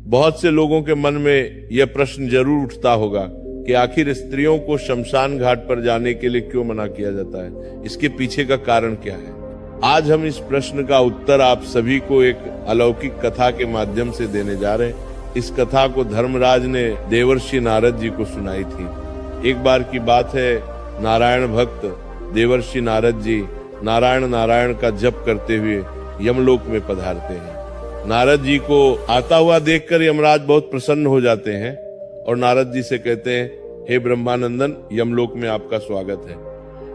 बहुत से लोगों के मन में यह प्रश्न जरूर उठता होगा कि आखिर स्त्रियों को शमशान घाट पर जाने के लिए क्यों मना किया जाता है, इसके पीछे का कारण क्या है। आज हम इस प्रश्न का उत्तर आप सभी को एक अलौकिक कथा के माध्यम से देने जा रहे हैं। इस कथा को धर्मराज ने देवर्षि नारद जी को सुनाई थी। एक बार की बात है, नारायण भक्त देवर्षि नारद जी नारायण नारायण का जप करते हुए यमलोक में पधारते हैं। नारद जी को आता हुआ देखकर यमराज बहुत प्रसन्न हो जाते हैं और नारद जी से कहते हैं, हे ब्रह्मानंदन, यमलोक में आपका स्वागत है।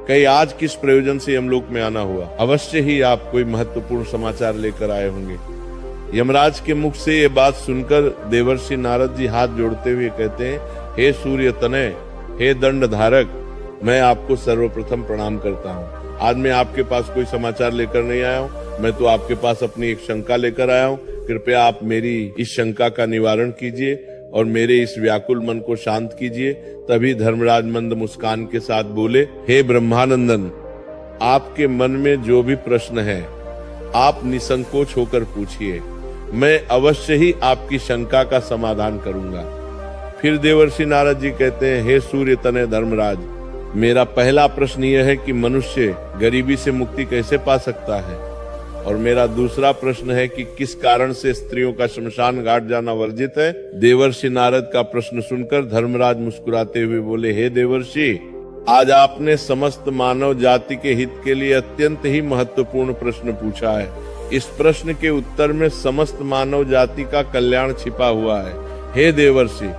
कहीं आज किस प्रयोजन से यमलोक में आना हुआ? अवश्य ही आप कोई महत्वपूर्ण समाचार लेकर आए होंगे। यमराज के मुख से ये बात सुनकर देवर्षि नारद जी हाथ जोड़ते हुए कहते हैं, हे सूर्य तनय, हे दंड धारक, मैं आपको सर्वप्रथम प्रणाम करता हूँ। आज मैं आपके पास कोई समाचार लेकर नहीं आया हूँ, मैं तो आपके पास अपनी एक शंका लेकर आया हूँ। कृपया आप मेरी इस शंका का निवारण कीजिए और मेरे इस व्याकुल मन को शांत कीजिए। तभी धर्मराज मंद मुस्कान के साथ बोले, हे ब्रह्मानंदन, आपके मन में जो भी प्रश्न है आप निसंकोच होकर पूछिए, मैं अवश्य ही आपकी शंका का समाधान करूंगा। फिर देवर्षि नारद जी कहते हैं, हे सूर्य तनय धर्मराज, मेरा पहला प्रश्न यह है कि मनुष्य गरीबी से मुक्ति कैसे पा सकता है, और मेरा दूसरा प्रश्न है कि किस कारण से स्त्रियों का शमशान घाट जाना वर्जित है। देवर्षि नारद का प्रश्न सुनकर धर्मराज मुस्कुराते हुए बोले, हे देवर्षि, आज आपने समस्त मानव जाति के हित के लिए अत्यंत ही महत्वपूर्ण प्रश्न पूछा है। इस प्रश्न के उत्तर में समस्त मानव जाति का कल्याण छिपा हुआ है। हे देवर्षि,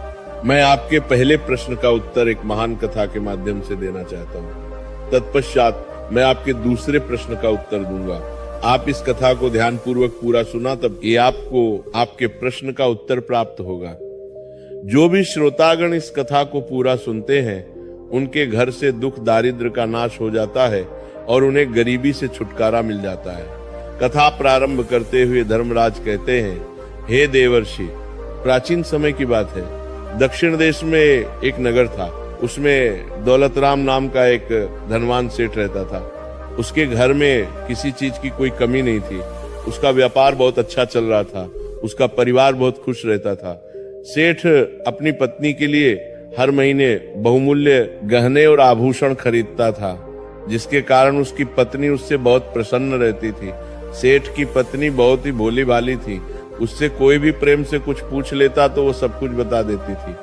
मैं आपके पहले प्रश्न का उत्तर एक महान कथा के माध्यम से देना चाहता हूँ। तत्पश्चात मैं आपके दूसरे प्रश्न का उत्तर दूंगा। आप इस कथा को ध्यान पूर्वक पूरा सुना, तब ये आपको आपके प्रश्न का उत्तर प्राप्त होगा। जो भी श्रोतागण इस कथा को पूरा सुनते हैं, उनके घर से दुख दारिद्र का नाश हो जाता है और उन्हें गरीबी से छुटकारा मिल जाता है। कथा प्रारंभ करते हुए धर्मराज कहते हैं, हे देवर्षि, प्राचीन समय की बात है। दक्षिण देश में एक नगर था। उसमें दौलतराम नाम का एक धनवान सेठ रहता था। उसके घर में किसी चीज की कोई कमी नहीं थी। उसका व्यापार बहुत अच्छा चल रहा था। उसका परिवार बहुत खुश रहता था। सेठ अपनी पत्नी के लिए हर महीने बहुमूल्य गहने और आभूषण खरीदता था, जिसके कारण उसकी पत्नी उससे बहुत प्रसन्न रहती थी। सेठ की पत्नी बहुत ही भोली भाली थी। उससे कोई भी प्रेम से कुछ पूछ लेता तो वो सब कुछ बता देती थी।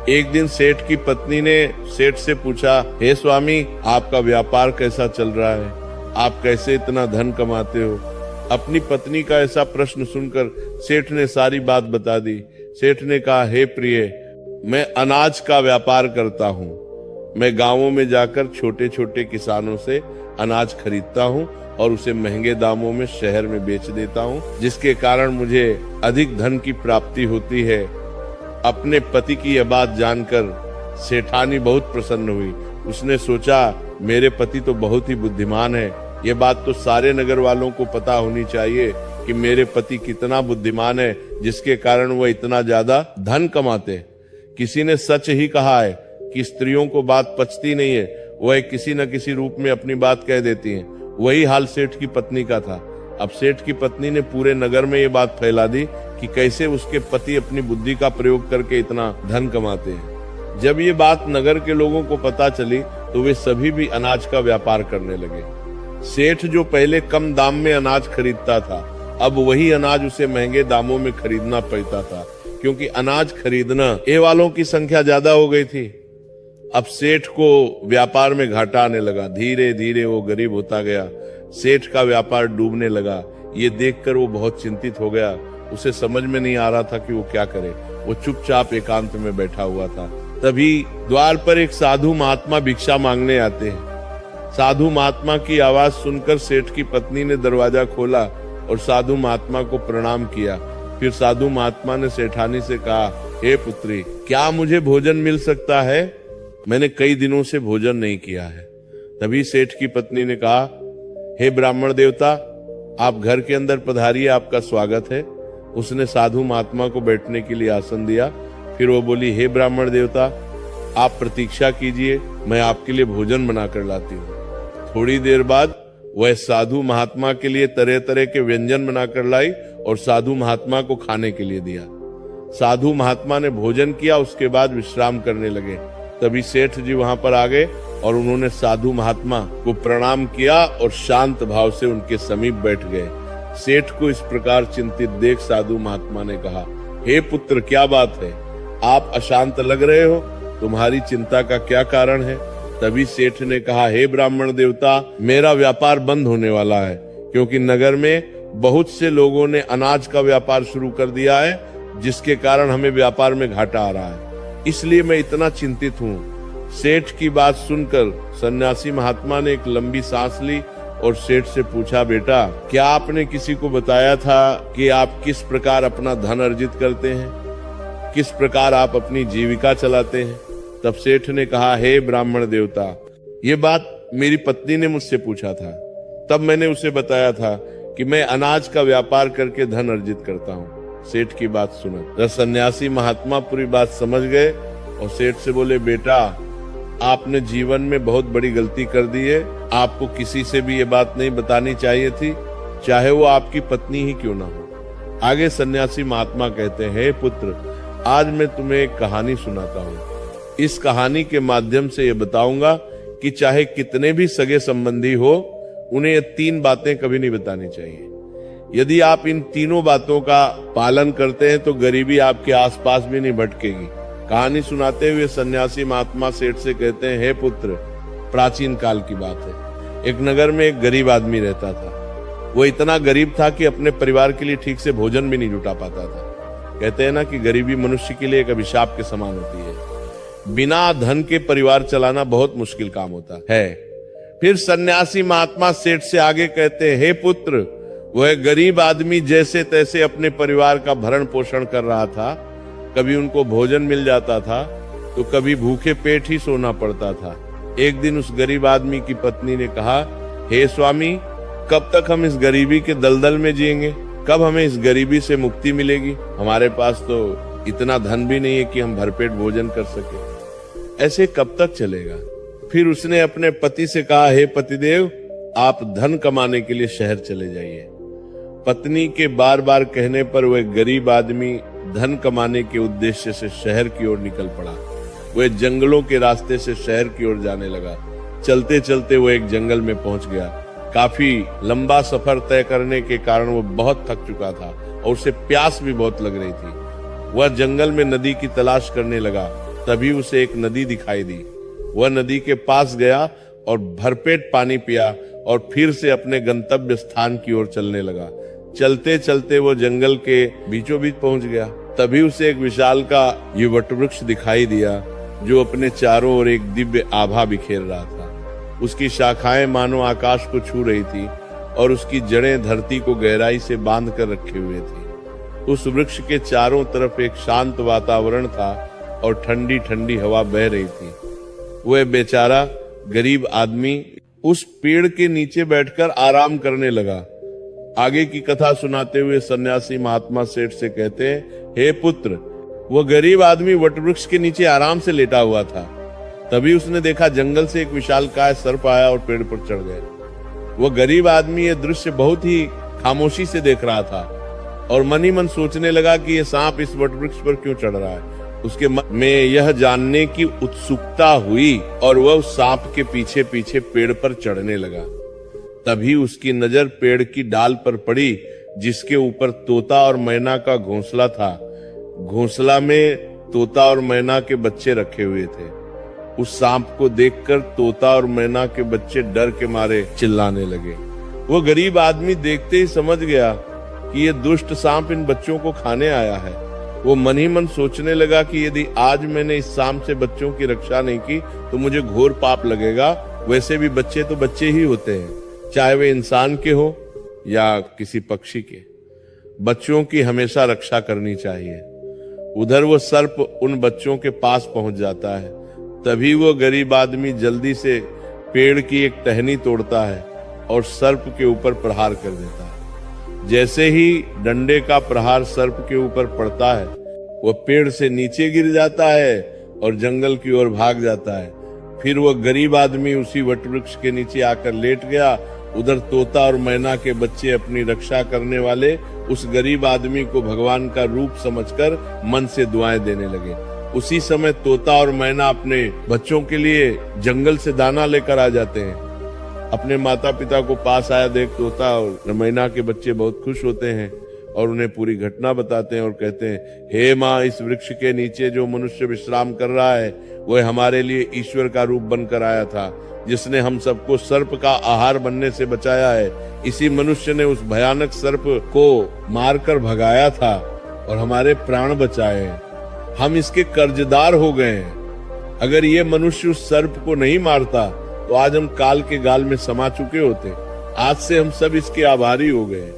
एक दिन सेठ की पत्नी ने सेठ से पूछा, हे स्वामी, आपका व्यापार कैसा चल रहा है? आप कैसे इतना धन कमाते हो? अपनी पत्नी का ऐसा प्रश्न सुनकर सेठ ने सारी बात बता दी। सेठ ने कहा, हे प्रिय, मैं अनाज का व्यापार करता हूँ। मैं गांवों में जाकर छोटे छोटे किसानों से अनाज खरीदता हूँ और उसे महंगे दामों में शहर में बेच देता हूँ, जिसके कारण मुझे अधिक धन की प्राप्ति होती है। अपने पति की यह बात जानकर सेठानी बहुत प्रसन्न हुई। उसने सोचा, मेरे पति तो बहुत ही बुद्धिमान है। ये बात तो सारे नगर वालों को पता होनी चाहिए कि मेरे पति कितना बुद्धिमान है, जिसके कारण वह इतना ज्यादा धन कमाते। किसी ने सच ही कहा है कि स्त्रियों को बात पचती नहीं है, वह किसी न किसी रूप में अपनी बात कह देती हैं। वही हाल सेठ की पत्नी का था। अब सेठ की पत्नी ने पूरे नगर में ये बात फैला दी कि कैसे उसके पति अपनी बुद्धि का प्रयोग करके इतना धन कमाते हैं। जब ये बात नगर के लोगों को पता चली तो वे सभी भी अनाज का व्यापार करने लगे। सेठ जो पहले कम दाम में अनाज खरीदता था, अब वही अनाज उसे महंगे दामों में खरीदना पड़ता था, क्योंकि अनाज खरीदना ये वालों की संख्या ज्यादा हो गई थी। अब सेठ को व्यापार में घाटा आने लगा। धीरे धीरे वो गरीब होता गया। सेठ का व्यापार डूबने लगा। ये देखकर वो बहुत चिंतित हो गया। उसे समझ में नहीं आ रहा था कि वो क्या करे। वो चुपचाप एकांत में बैठा हुआ था। तभी द्वार पर एक साधु महात्मा भिक्षा मांगने आते हैं। साधु महात्मा की आवाज सुनकर सेठ की पत्नी ने दरवाजा खोला और साधु महात्मा को प्रणाम किया। फिर साधु महात्मा ने सेठानी से कहा, हे पुत्री, क्या मुझे भोजन मिल सकता है? मैंने कई दिनों से भोजन नहीं किया है। तभी सेठ की पत्नी ने कहा, हे ब्राह्मण देवता, आप घर के अंदर पधारिए, आपका स्वागत है। उसने साधु महात्मा को बैठने के लिए आसन दिया। फिर वो बोली, हे ब्राह्मण देवता, आप प्रतीक्षा कीजिए, मैं आपके लिए भोजन बनाकर लाती हूँ। थोड़ी देर बाद वह साधु महात्मा के लिए तरह तरह के व्यंजन बनाकर लाई और साधु महात्मा को खाने के लिए दिया। साधु महात्मा ने भोजन किया, उसके बाद विश्राम करने लगे। तभी सेठ जी वहां पर आ गए और उन्होंने साधु महात्मा को प्रणाम किया और शांत भाव से उनके समीप बैठ गए। सेठ को इस प्रकार चिंतित देख साधु महात्मा ने कहा, हे पुत्र, क्या बात है? आप अशांत लग रहे हो, तुम्हारी चिंता का क्या कारण है? तभी सेठ ने कहा, हे ब्राह्मण देवता, मेरा व्यापार बंद होने वाला है, क्योंकि नगर में बहुत से लोगों ने अनाज का व्यापार शुरू कर दिया है, जिसके कारण हमें व्यापार में घाटा आ रहा है। इसलिए मैं इतना चिंतित हूँ। सेठ की बात सुनकर सन्यासी महात्मा ने एक लंबी सांस ली और सेठ से पूछा, बेटा, क्या आपने किसी को बताया था कि आप किस प्रकार अपना धन अर्जित करते हैं, किस प्रकार आप अपनी जीविका चलाते हैं? तब सेठ ने कहा, हे ब्राह्मण देवता, ये बात मेरी पत्नी ने मुझसे पूछा था। तब मैंने उसे बताया था कि मैं अनाज का व्यापार करके धन अर्जित करता हूँ। सेठ की बात सुना सन्यासी महात्मा पूरी बात समझ गए और सेठ से बोले, बेटा, आपने जीवन में बहुत बड़ी गलती कर दी है। आपको किसी से भी ये बात नहीं बतानी चाहिए थी, चाहे वो आपकी पत्नी ही क्यों ना हो। आगे सन्यासी महात्मा कहते हैं, हे पुत्र, आज मैं तुम्हें एक कहानी सुनाता हूँ। इस कहानी के माध्यम से ये बताऊंगा कि चाहे कितने भी सगे संबंधी हो, उन्हें ये 3 बातें कभी नहीं बतानी चाहिए। यदि आप इन तीनों बातों का पालन करते हैं तो गरीबी आपके आसपास भी नहीं भटकेगी। कहानी सुनाते हुए सन्यासी महात्मा सेठ से कहते हैं, हे पुत्र, प्राचीन काल की बात है। एक नगर में एक गरीब आदमी रहता था। वो इतना गरीब था कि अपने परिवार के लिए ठीक से भोजन भी नहीं जुटा पाता था। कहते हैं ना कि गरीबी मनुष्य के लिए एक अभिशाप के समान होती है। बिना धन के परिवार चलाना बहुत मुश्किल काम होता है। फिर सन्यासी महात्मा सेठ से आगे कहते हैं, हे पुत्र, वह गरीब आदमी जैसे तैसे अपने परिवार का भरण पोषण कर रहा था। कभी उनको भोजन मिल जाता था तो कभी भूखे पेट ही सोना पड़ता था। एक दिन उस गरीब आदमी की पत्नी ने कहा, हे स्वामी, कब तक हम इस गरीबी के दलदल में जिएंगे? कब हमें इस गरीबी से मुक्ति मिलेगी? हमारे पास तो इतना धन भी नहीं है कि हम भरपेट भोजन कर सके। ऐसे कब तक चलेगा? फिर उसने अपने पति से कहा, हे पतिदेव, आप धन कमाने के लिए शहर चले जाइए। पत्नी के बार बार कहने पर वह गरीब आदमी धन कमाने के उद्देश्य से शहर की ओर निकल पड़ा। वह जंगलों के रास्ते से शहर की ओर जाने लगा। चलते चलते वो एक जंगल में पहुंच गया। काफी लंबा सफर तय करने के कारण वो बहुत थक चुका था और उसे प्यास भी बहुत लग रही थी। वह जंगल में नदी की तलाश करने लगा। तभी उसे एक नदी दिखाई दी। वह नदी के पास गया और भरपेट पानी पिया और फिर से अपने गंतव्य स्थान की ओर चलने लगा। चलते चलते वो जंगल के बीचों बीच पहुंच गया। तभी उसे एक विशाल का ये वटवृक्ष दिखाई दिया जो अपने चारों ओर एक दिव्य आभा बिखेर रहा था। उसकी शाखाएं मानो आकाश को छू रही थी और उसकी जड़ें धरती को गहराई से बांध कर रखे हुए थी। उस वृक्ष के चारों तरफ एक शांत वातावरण था और ठंडी ठंडी हवा बह रही थी। वह बेचारा गरीब आदमी उस पेड़ के नीचे बैठकर आराम करने लगा। आगे की कथा सुनाते हुए सन्यासी महात्मा सेठ से कहते हैं, हे पुत्र, वह गरीब आदमी वटवृक्ष के नीचे आराम से लेटा हुआ था। तभी उसने देखा जंगल से एक विशालकाय सर्प आया और पेड़ पर चढ़ गया। वह गरीब आदमी यह दृश्य बहुत ही खामोशी से देख रहा था और मन ही मन सोचने लगा कि यह सांप इस वटवृक्ष पर क्यों चढ़ रहा है। उसके मन में यह जानने की उत्सुकता हुई और वह उस सांप के पीछे पीछे पेड़ पर चढ़ने लगा। तभी उसकी नजर पेड़ की डाल पर पड़ी जिसके ऊपर तोता और मैना का घोंसला था। घोंसला में तोता और मैना के बच्चे रखे हुए थे। उस सांप को देखकर तोता और मैना के बच्चे डर के मारे चिल्लाने लगे। वो गरीब आदमी देखते ही समझ गया कि ये दुष्ट सांप इन बच्चों को खाने आया है। वो मन ही मन सोचने लगा कि यदि आज मैंने इस सांप से बच्चों की रक्षा नहीं की तो मुझे घोर पाप लगेगा। वैसे भी बच्चे तो बच्चे ही होते हैं, चाहे वे इंसान के हो या किसी पक्षी के। बच्चों की हमेशा रक्षा करनी चाहिए। उधर वो सर्प उन बच्चों के पास पहुंच जाता है। तभी वो गरीब आदमी जल्दी से पेड़ की एक टहनी तोड़ता है और सर्प के ऊपर प्रहार कर देता है। जैसे ही डंडे का प्रहार सर्प के ऊपर पड़ता है, वह पेड़ से नीचे गिर जाता है और जंगल की ओर भाग जाता है। फिर वह गरीब आदमी उसी वटवृक्ष के नीचे आकर लेट गया। उधर तोता और मैना के बच्चे अपनी रक्षा करने वाले उस गरीब आदमी को भगवान का रूप समझकर मन से दुआएं देने लगे। उसी समय तोता और मैना अपने बच्चों के लिए जंगल से दाना लेकर आ जाते हैं। अपने माता पिता को पास आया देख तोता और मैना के बच्चे बहुत खुश होते हैं और उन्हें पूरी घटना बताते हैं और कहते हैं, हे माँ, इस वृक्ष के नीचे जो मनुष्य विश्राम कर रहा है वह हमारे लिए ईश्वर का रूप बनकर आया था, जिसने हम सबको सर्प का आहार बनने से बचाया है। इसी मनुष्य ने उस भयानक सर्प को मारकर भगाया था और हमारे प्राण बचाए हैं। हम इसके कर्जदार हो गए हैं। अगर ये मनुष्य उस सर्प को नहीं मारता तो आज हम काल के गाल में समा चुके होते। आज से हम सब इसके आभारी हो गए।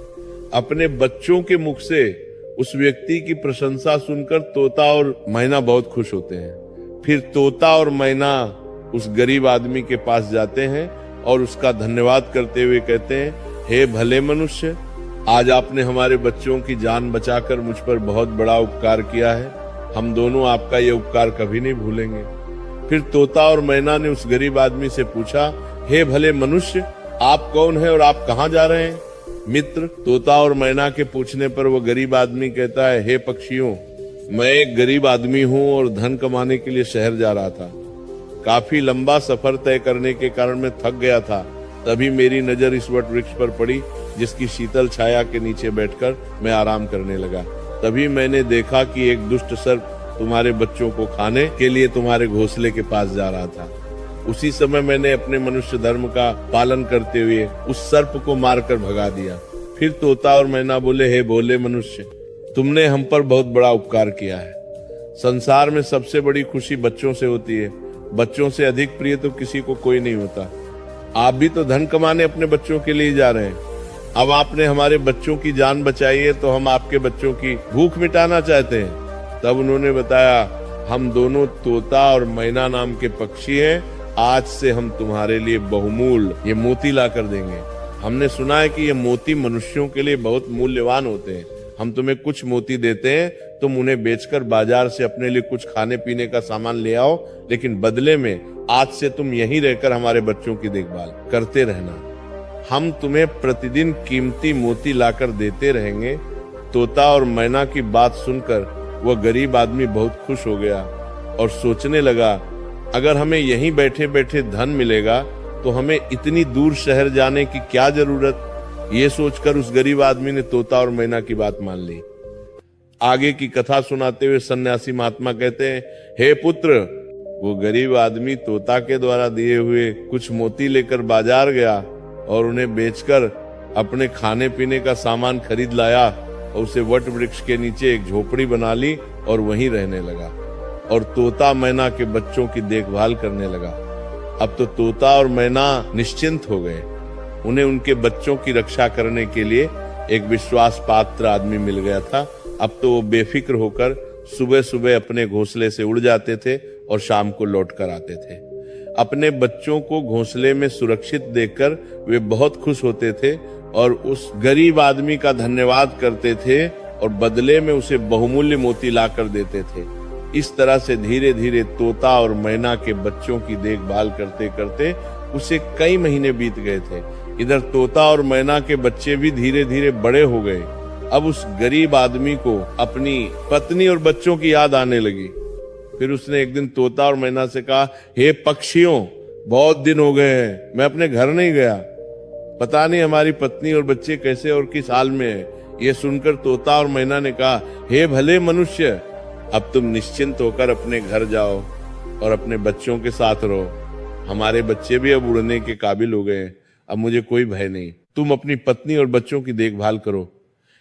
अपने बच्चों के मुख से उस व्यक्ति की प्रशंसा सुनकर तोता और मैना बहुत खुश होते हैं। फिर तोता और मैना उस गरीब आदमी के पास जाते हैं और उसका धन्यवाद करते हुए कहते हैं, हे भले मनुष्य, आज आपने हमारे बच्चों की जान बचाकर मुझ पर बहुत बड़ा उपकार किया है। हम दोनों आपका ये उपकार कभी नहीं भूलेंगे। फिर तोता और मैना ने उस गरीब आदमी से पूछा, हे भले मनुष्य, आप कौन हैं और आप कहाँ जा रहे हैं? मित्र, तोता और मैना के पूछने पर वो गरीब आदमी कहता है, हे पक्षियों, मैं एक गरीब आदमी हूँ और धन कमाने के लिए शहर जा रहा था। काफी लंबा सफर तय करने के कारण मैं थक गया था। तभी मेरी नजर इस वट वृक्ष पर पड़ी, जिसकी शीतल छाया के नीचे बैठकर मैं आराम करने लगा। तभी मैंने देखा कि एक दुष्ट सर्प तुम्हारे बच्चों को खाने के लिए तुम्हारे घोंसले के पास जा रहा था। उसी समय मैंने अपने मनुष्य धर्म का पालन करते हुए उस सर्प को मारकर भगा दिया। फिर तोता और मैना बोले, हे भोले मनुष्य, तुमने हम पर बहुत बड़ा उपकार किया है। संसार में सबसे बड़ी खुशी बच्चों से होती है। बच्चों से अधिक प्रिय तो किसी को कोई नहीं होता। आप भी तो धन कमाने अपने बच्चों के लिए जा रहे हैं। अब आपने हमारे बच्चों की जान बचाई है तो हम आपके बच्चों की भूख मिटाना चाहते हैं। तब उन्होंने बताया, हम दोनों तोता और मैना नाम के पक्षी हैं। आज से हम तुम्हारे लिए बहुमूल्य ये मोती ला कर देंगे। हमने सुना है कि ये मोती मनुष्यों के लिए बहुत मूल्यवान होते हैं। हम तुम्हें कुछ मोती देते हैं, तुम उन्हें बेचकर बाजार से अपने लिए कुछ खाने पीने का सामान ले आओ, लेकिन बदले में आज से तुम यहीं रहकर हमारे बच्चों की देखभाल करते रहना। हम तुम्हें प्रतिदिन कीमती मोती लाकर देते रहेंगे। तोता और मैना की बात सुनकर वह गरीब आदमी बहुत खुश हो गया और सोचने लगा, अगर हमें यहीं बैठे बैठे धन मिलेगा तो हमें इतनी दूर शहर जाने की क्या जरूरत। ये सोचकर उस गरीब आदमी ने तोता और मैना की बात मान ली। आगे की कथा सुनाते हुए सन्यासी महात्मा कहते हैं, हे पुत्र, वो गरीब आदमी तोता के द्वारा दिए हुए कुछ मोती लेकर बाजार गया और उन्हें बेचकर अपने खाने पीने का सामान खरीद लाया और उसे वट वृक्ष के नीचे एक झोपड़ी बना ली और वहीं रहने लगा और तोता मैना के बच्चों की देखभाल करने लगा। अब तो तोता और मैना निश्चिंत हो गए। उन्हें उनके बच्चों की रक्षा करने के लिए एक विश्वास पात्र आदमी मिल गया था। अब तो वो बेफिक्र होकर सुबह सुबह अपने घोंसले से उड़ जाते थे और शाम को लौट कर आते थे। अपने बच्चों को घोंसले में सुरक्षित देखकर वे बहुत खुश होते थे और उस गरीब आदमी का धन्यवाद करते थे और बदले में उसे बहुमूल्य मोती लाकर देते थे। इस तरह से धीरे धीरे तोता और मैना के बच्चों की देखभाल करते करते उसे कई महीने बीत गए थे। इधर तोता और मैना के बच्चे भी धीरे धीरे बड़े हो गए। अब उस गरीब आदमी को अपनी पत्नी और बच्चों की याद आने लगी। फिर उसने एक दिन तोता और मैना से कहा, हे पक्षियों, बहुत दिन हो गए हैं, मैं अपने घर नहीं गया। पता नहीं हमारी पत्नी और बच्चे कैसे और किस हाल में है। ये सुनकर तोता और मैना ने कहा, हे भले मनुष्य, अब तुम निश्चिंत होकर अपने घर जाओ और अपने बच्चों के साथ रहो। हमारे बच्चे भी अब उड़ने के काबिल हो गए हैं, अब मुझे कोई भय नहीं। तुम अपनी पत्नी और बच्चों की देखभाल करो।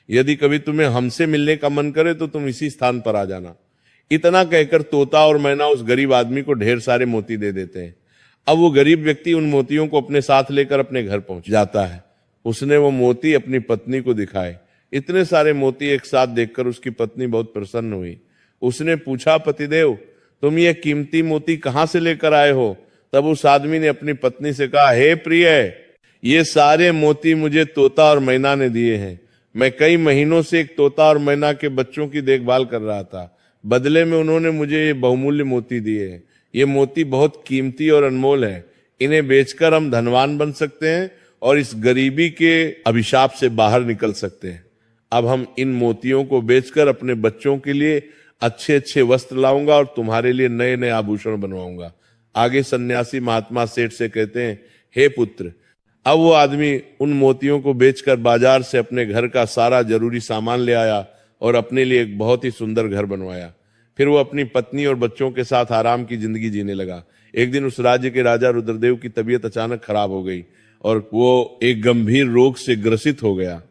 यदि कभी तुम्हें हमसे मिलने का मन करे तो तुम इसी स्थान पर आ जाना। इतना कहकर तोता और मैना उस गरीब आदमी को ढेर सारे मोती दे देते हैं। अब वो गरीब व्यक्ति उन मोतियों को अपने साथ लेकर अपने घर पहुंच जाता है। उसने वो मोती अपनी पत्नी को दिखाए। इतने सारे मोती एक साथ देखकर उसकी पत्नी बहुत प्रसन्न हुई। उसने पूछा, पतिदेव, तुम ये कीमती मोती कहाँ से लेकर आए हो? तब उस आदमी ने अपनी पत्नी से कहा, हे प्रिय, ये सारे मोती मुझे तोता और मैना ने दिए हैं। मैं कई महीनों से एक तोता और मैना के बच्चों की देखभाल कर रहा था। बदले में उन्होंने मुझे ये बहुमूल्य मोती दिए हैं। ये मोती बहुत कीमती और अनमोल है। इन्हें बेचकर हम धनवान बन सकते हैं और इस गरीबी के अभिशाप से बाहर निकल सकते हैं। अब हम इन मोतियों को बेचकर अपने बच्चों के लिए अच्छे अच्छे वस्त्र लाऊंगा और तुम्हारे लिए नए नए आभूषण बनवाऊंगा। आगे सन्यासी महात्मा सेठ से कहते हैं, हे पुत्र। अब वो आदमी उन मोतियों को बेचकर बाजार से अपने घर का सारा जरूरी सामान ले आया और अपने लिए एक बहुत ही सुंदर घर बनवाया। फिर वो अपनी पत्नी और बच्चों के साथ आराम की जिंदगी जीने लगा। एक दिन उस राज्य के राजा रुद्रदेव की तबीयत अचानक खराब हो गई और वो एक गंभीर रोग से ग्रसित हो गया।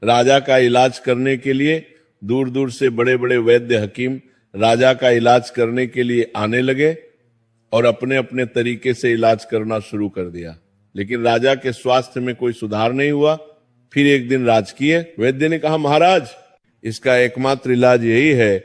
राजा का इलाज करने के लिए दूर दूर से बड़े बड़े वैद्य हकीम राजा का इलाज करने के लिए आने लगे और अपने अपने तरीके से इलाज करना शुरू कर दिया, लेकिन राजा के स्वास्थ्य में कोई सुधार नहीं हुआ। फिर एक दिन राजकीय वैद्य ने कहा, महाराज, इसका एकमात्र इलाज यही है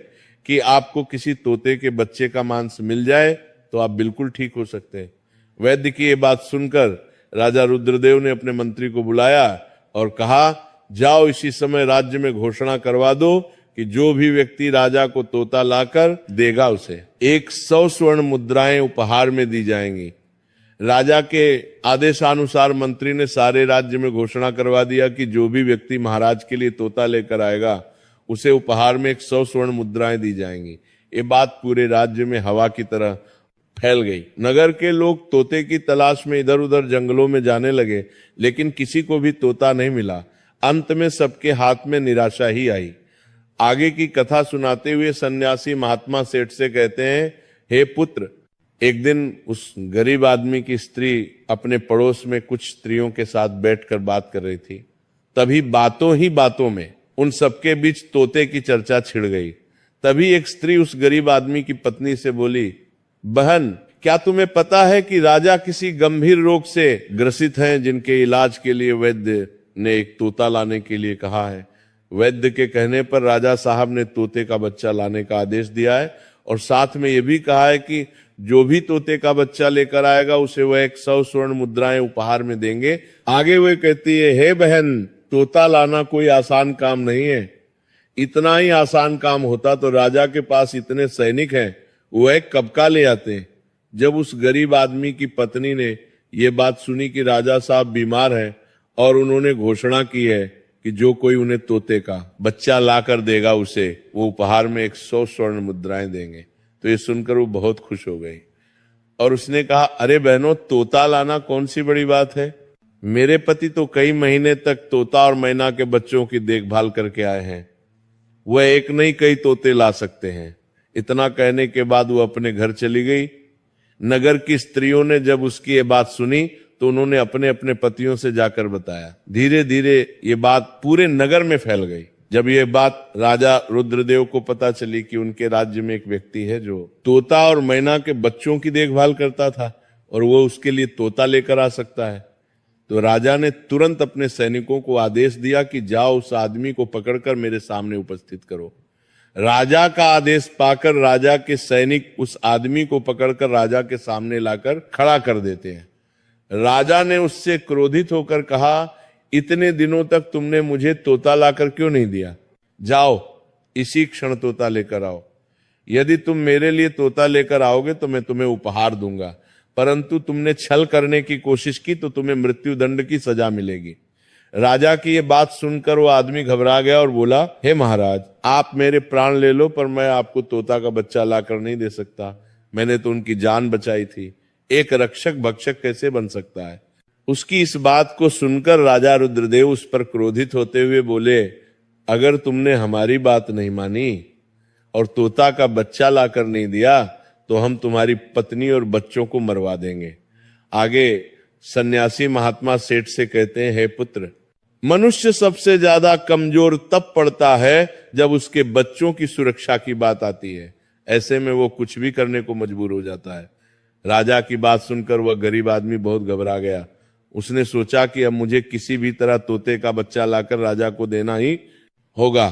कि आपको किसी तोते के बच्चे का मांस मिल जाए तो आप बिल्कुल ठीक हो सकते हैं। वैद्य की ये बात सुनकर राजा रुद्रदेव ने अपने मंत्री को बुलाया और कहा, जाओ इसी समय राज्य में घोषणा करवा दो कि जो भी व्यक्ति राजा को तोता लाकर देगा उसे 100 स्वर्ण मुद्राएं उपहार में दी जाएंगी। राजा के आदेशानुसार मंत्री ने सारे राज्य में घोषणा करवा दिया कि जो भी व्यक्ति महाराज के लिए तोता लेकर आएगा उसे उपहार में 100 स्वर्ण मुद्राएं दी जाएंगी। ये बात पूरे राज्य में हवा की तरह फैल गई। नगर के लोग तोते की तलाश में इधर उधर जंगलों में जाने लगे, लेकिन किसी को भी तोता नहीं मिला। अंत में सबके हाथ में निराशा ही आई। आगे की कथा सुनाते हुए सन्यासी महात्मा सेठ से कहते हैं, हे पुत्र, एक दिन उस गरीब आदमी की स्त्री अपने पड़ोस में कुछ स्त्रियों के साथ बैठकर बात कर रही थी। तभी बातों ही बातों में उन सबके बीच तोते की चर्चा छिड़ गई। तभी एक स्त्री उस गरीब आदमी की पत्नी से बोली, बहन, क्या तुम्हें पता है कि राजा किसी गंभीर रोग से ग्रसित हैं जिनके इलाज के लिए वैद्य ने एक तोता लाने के लिए कहा है। वैद्य के कहने पर राजा साहब ने तोते का बच्चा लाने का आदेश दिया है और साथ में यह भी कहा है कि जो भी तोते का बच्चा लेकर आएगा उसे वह 100 स्वर्ण मुद्राएं उपहार में देंगे। आगे वह कहती है, हे बहन, तोता लाना कोई आसान काम नहीं है। इतना ही आसान काम होता तो राजा के पास इतने सैनिक हैं, वह कब का ले आते। जब उस गरीब आदमी की पत्नी ने यह बात सुनी कि राजा साहब बीमार हैं और उन्होंने घोषणा की है कि जो कोई उन्हें तोते का बच्चा लाकर देगा उसे वो उपहार में 100 स्वर्ण मुद्राएं देंगे, तो ये सुनकर वो बहुत खुश हो गई और उसने कहा, अरे बहनों, तोता लाना कौन सी बड़ी बात है। मेरे पति तो कई महीने तक तोता और मैना के बच्चों की देखभाल करके आए हैं, वह एक नहीं कई तोते ला सकते हैं। इतना कहने के बाद वो अपने घर चली गई। नगर की स्त्रियों ने जब उसकी ये बात सुनी तो उन्होंने अपने अपने पतियों से जाकर बताया। धीरे धीरे ये बात पूरे नगर में फैल गई। जब ये बात राजा रुद्रदेव को पता चली कि उनके राज्य में एक व्यक्ति है जो तोता और मैना के बच्चों की देखभाल करता था और वो उसके लिए तोता लेकर आ सकता है, तो राजा ने तुरंत अपने सैनिकों को आदेश दिया कि जाओ उस आदमी को पकड़कर मेरे सामने उपस्थित करो। राजा का आदेश पाकर राजा के सैनिक उस आदमी को पकड़कर राजा के सामने लाकर खड़ा कर देते हैं। राजा ने उससे क्रोधित होकर कहा, इतने दिनों तक तुमने मुझे तोता लाकर क्यों नहीं दिया? जाओ इसी क्षण तोता लेकर आओ। यदि तुम मेरे लिए तोता लेकर आओगे तो मैं तुम्हें उपहार दूंगा, परंतु तुमने छल करने की कोशिश की तो तुम्हें मृत्यु दंड की सजा मिलेगी। राजा की ये बात सुनकर वो आदमी घबरा गया और बोला, हे महाराज, आप मेरे प्राण ले लो पर मैं आपको तोता का बच्चा लाकर नहीं दे सकता। मैंने तो उनकी जान बचाई थी। एक रक्षक भक्षक कैसे बन सकता है? उसकी इस बात को सुनकर राजा रुद्रदेव उस पर क्रोधित होते हुए बोले, अगर तुमने हमारी बात नहीं मानी और तोता का बच्चा लाकर नहीं दिया तो हम तुम्हारी पत्नी और बच्चों को मरवा देंगे। आगे सन्यासी महात्मा सेठ से कहते हैं, हे पुत्र, मनुष्य सबसे ज्यादा कमजोर तब पड़ता है जब उसके बच्चों की सुरक्षा की बात आती है। ऐसे में वो कुछ भी करने को मजबूर हो जाता है। राजा की बात सुनकर वह गरीब आदमी बहुत घबरा गया। उसने सोचा कि अब मुझे किसी भी तरह तोते का बच्चा लाकर राजा को देना ही होगा।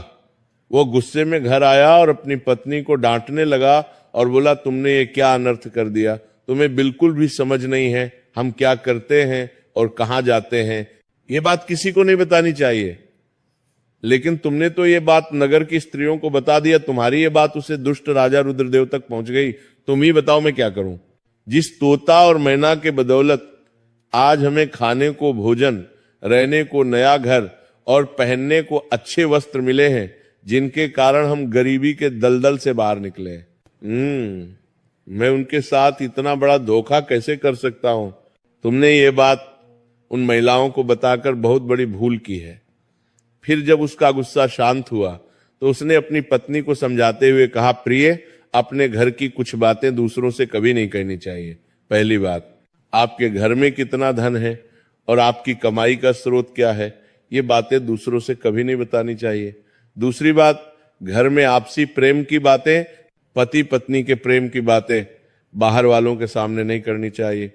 वो गुस्से में घर आया और अपनी पत्नी को डांटने लगा और बोला, तुमने ये क्या अनर्थ कर दिया? तुम्हें बिल्कुल भी समझ नहीं है हम क्या करते हैं और कहां जाते हैं। ये बात किसी को नहीं बतानी चाहिए, लेकिन तुमने तो ये बात नगर की स्त्रियों को बता दिया। तुम्हारी ये बात उसे दुष्ट राजा रुद्रदेव तक पहुंच गई। तुम ही बताओ मैं क्या करूं? जिस तोता और मैना के बदौलत आज हमें खाने को भोजन, रहने को नया घर और पहनने को अच्छे वस्त्र मिले हैं जिनके कारण हम गरीबी के दलदल से बाहर निकले हैं। मैं उनके साथ इतना बड़ा धोखा कैसे कर सकता हूं? तुमने ये बात उन महिलाओं को बताकर बहुत बड़ी भूल की है। फिर जब उसका गुस्सा शांत हुआ तो उसने अपनी पत्नी को समझाते हुए कहा, प्रिय, अपने घर की कुछ बातें दूसरों से कभी नहीं कहनी चाहिए। पहली बात, आपके घर में कितना धन है और आपकी कमाई का स्रोत क्या है, ये बातें दूसरों से कभी नहीं बतानी चाहिए। दूसरी बात, घर में आपसी प्रेम की बातें, पति पत्नी के प्रेम की बातें बाहर वालों के सामने नहीं करनी चाहिए।